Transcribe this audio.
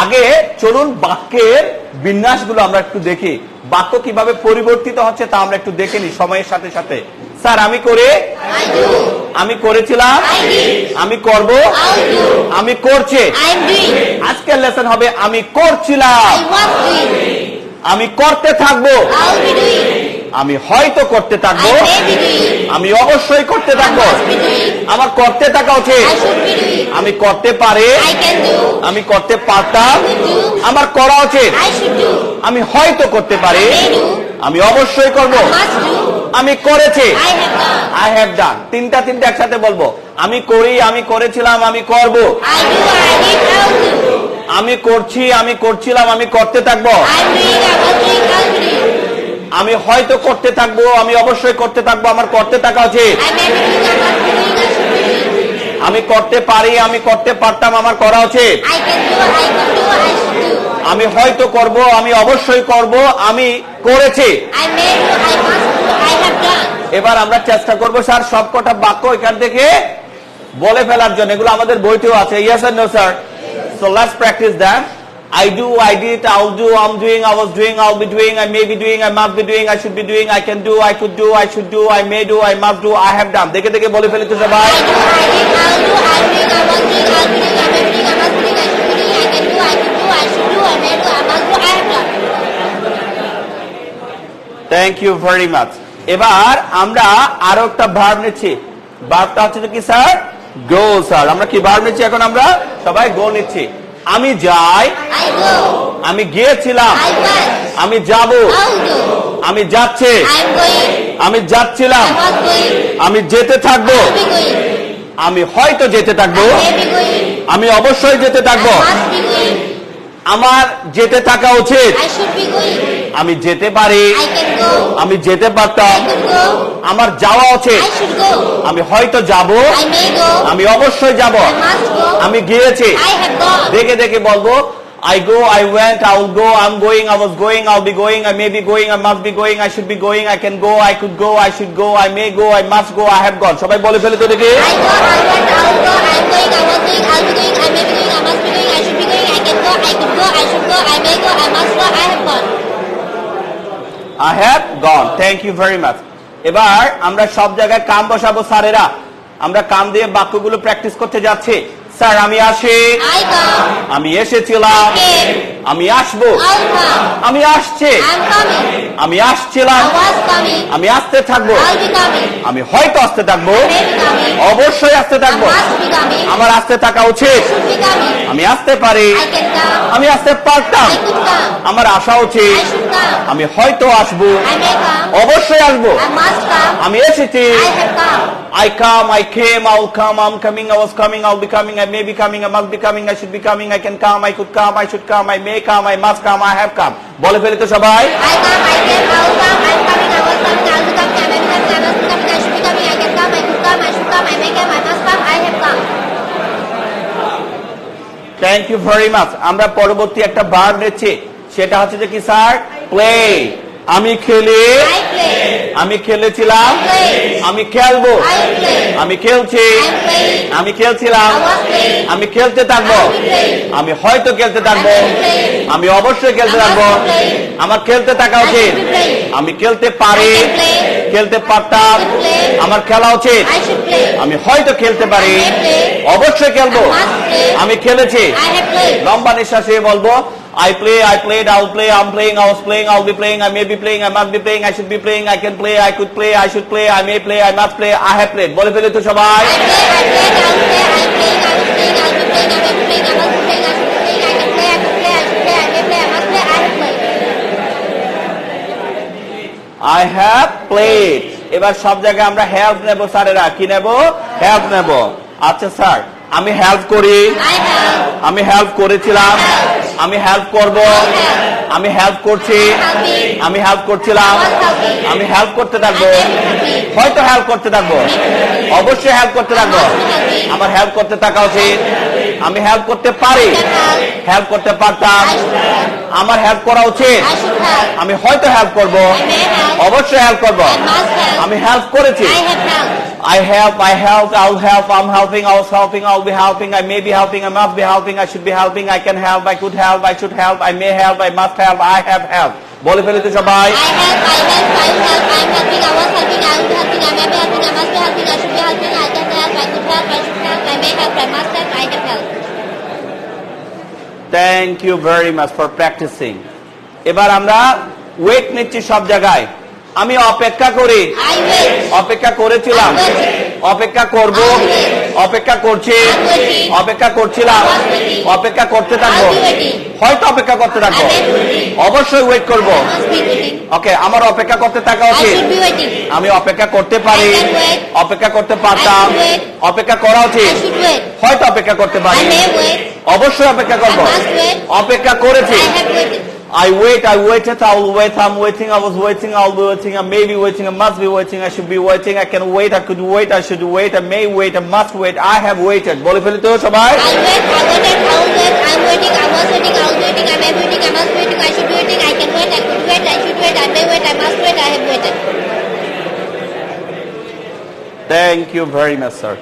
আগে চলুন বাক্যের বিন্যাসগুলো আমরা একটু দেখি, বাক্য কিভাবে পরিবর্তিত হচ্ছে তা আমরা একটু দেখে নিই সময়ের সাথে সাথে। স্যার আমি করে, আমি করেছিলাম, আমি করব, আমি করছে। আজকের লেসন হবে আমি করছিলাম, আমি করতে থাকবো, আমি হয়তো করতে থাকবো, আমি অবশ্যই করতে থাকবো, আমার করতে থাকা উচিত, আমি করতে পারি, আমি করতে পারতাম, আমার করা উচিত, আমি হয়তো করতে পারি, আমি অবশ্যই করব, আমি করেছি, আই হ্যাভ ডান। তিনটা একসাথে বলবো, আমি করি, আমি করেছিলাম, আমি করব, আমি করছি, আমি করছিলাম, আমি করতে থাকবো, আমি হয়তো করতে থাকবো, আমি অবশ্যই করতে থাকবো, আমার করতে থাকা উচিত, আমি করতে পারি, আমি করতে পারতাম, আমার করা উচিত, আমি হয়তো করব, আমি অবশ্যই করব, আমি করেছি। এবার আমরা চেষ্টা করব স্যার সবকটা বাক্য এখান থেকে বলে ফেলার জন্য, এগুলো আমাদের বইতেও আছে। ইয়েস আর no sir? So let's practise that. I do, I did, I'll do, I'm doing, I was doing, I'll be doing, I may be doing, I must be doing, I should be doing, I can do, I could do, I should do, I may do, I must do, I have done. দেখে দেখে বলে ফেলি তো সবাই। Thank you very much. এবার আমরা আরো একটা ভার্ব নিচ্ছি, ভার্বটা হচ্ছে কি স্যার? গো স্যার। আমরা কি ভার্ব নিচ্ছি এখন? আমরা সবাই গো নিচ্ছি। আমি যাই, আমি গিয়েছিলাম, আমি যাব, আমি যাচ্ছে, আমি যাচ্ছিলাম, আমি যেতে থাকবো, আমি হয়তো যেতে থাকবো, আমি অবশ্যই যেতে থাকবো, আমার যেতে থাকা উচিত, আমি যেতে পারি, আমি যেতে পারতাম, আমার যাওয়া উচিত, আমি হয়তো যাব, আমি অবশ্যই যাব, আমি গিয়েছি। দেখে দেখে বলবো, I go, I went, I will go, I'm going, I was going, I'll be going, I may be going, I must be going, I should be going, I can go, I could go, I should go, I may go, I must go, I have gone. সবাই বলে ফেলে তো দেখি। I go, I went, I will go, I'm going, I was going, I'll be going, I may be going, I must be going, I should be going, I can go, I could go, I should go, I may go, I must go, I have gone. I have gone. Thank you very much. এবার আমরা সব জায়গায় কাম বসাবো স্যারেরা। আমরা কাম দিয়ে বাক্যগুলো practice করতে যাচ্ছি। স্যার আমি আসি, আমি এসেছিলাম, আমি আসবো, আমি আসছে, আমি আসছিলাম, আমি আসতে থাকবো, আমি হয়তো আসতে থাকবো, অবশ্যই আসতে থাকবো, আমার আসতে থাকা উচিত, আমি আসতে পারি, আমি আসতে পারতাম, আমার আসা উচিত, আমি হয়তো আসবো, অবশ্যই আসবো, আমি এসেছি, I come, I came, I'll come, I'm coming, I was coming, I'll be coming, I may be coming, I must be coming, I should be coming, I can come, I could come, I should come, I may come, I must come, I have come. বলে ফেলি তো সবাই। I come, I came, I will come, I'm coming, I was coming, I'll be coming, I may be coming, I must be coming, I should be coming, I can come, I could come, I should come, I may come, I must come, I have come. Thank you very much. আমরা পরবর্তী একটা verb নিচ্ছি, সেটা হচ্ছে যে কি sir? Play. আমি খেলি, আমি খেলেছিলাম, আমি খেলবো, আমি খেলছি, আমি খেলছিলাম, আমি খেলতে থাকবো, আমি হয়তো খেলতে থাকবো, আমি অবশ্যই খেলতে থাকবো, আমার খেলতে থাকা উচিত, আমি খেলতে পারি, খেলতে পারতাম, আমার খেলা উচিত, আমি হয়তো খেলতে পারি, অবশ্যই খেলবো, আমি খেলেছি। লম্বা নিঃশ্বাসে বলবো, I play, I played, I'll play, I'm playing, I was playing, I'll be playing, I may be playing, I must be playing, I should be playing, I can play, I could play, I should play, I may play, I must play, I have played. বলে ফেলে তো সবাই। I play, I played, I'll play, I'm playing, I was playing, I'll be playing, I may be playing, I must be playing, I should be playing, I can play, I could play, I should play, I may play, I must play, I have played. I have played. এবার সব জায়গায় আমরা help নেব স্যারেরা। কি নেব? Help নেব। আচ্ছা স্যার, আমি হেল্প করি, আমি হেল্প করেছিলাম, আমি হেল্প করব, আমি হেল্প করছি, আমি হেল্প করছিলাম, আমি হেল্প করতে থাকবো, হয়তো হেল্প করতে থাকবো, অবশ্যই হেল্প করতে থাকবো, আমার হেল্প করতে থাকা উচিত, আমি হেল্প করতে পারি, হেল্প করতে পারতাম, আমার হেল্প করা উচিত, আমি হয়তো হেল্প করব, অবশ্যই হেল্প করব, আমি হেল্প করেছি। I help, I'll help, I'm helping, I was helping, I'll be helping, I may be helping, I must be helping, I should be helping, I can help, I could help, I should help, I may help, I must help, I have help. বলে ফেলে তো সবাই। I help, I'm helping, I was helping, I will be helping, I may be helping, I must be helping, I should be helping, I can help, I could help, I should help, I may help, I must help, I have help. Thank you very much for practicing. এবার আমরা wait নিচ্ছি সব জায়গায়। আমি অপেক্ষা করি, I wait. অপেক্ষা করেছিলাম, I'm waiting. অপেক্ষা করব, I'm waiting. অপেক্ষা করছি, I'm waiting. অপেক্ষা করছিলাম, I was waiting. অপেক্ষা করতে থাকবো, I'll be waiting. হয়তো অপেক্ষা করতে থাকবো, I may be waiting. অবশ্যই ওয়েট করব। I must be waiting. ওকে, আমার অপেক্ষা করতে থাকা I উচিত। should be waiting. আমি অপেক্ষা করতে পারি, I can wait. অপেক্ষা করতে পারতাম, I should wait. অপেক্ষা করা I উচিত, should wait. হয়তো অপেক্ষা করতে I পারি, may wait. অবশ্যই অপেক্ষা I করব, must wait. অপেক্ষা করেছি। I have waited. I waited, I will wait, I'm waiting, I was waiting, I'll be waiting, I may be waiting, I must be waiting, I should be waiting, I can wait, I could wait, I should wait, I may wait, I must wait, I have waited. বলে ফেলি তো সবাই। I wait, I waited, I will wait, I'm waiting, I was waiting, I was waiting, I may be waiting, I must be waiting, I should be waiting, I can wait, I could wait, I should wait, I may wait, I must wait, I have waited. Thank you very much, sir.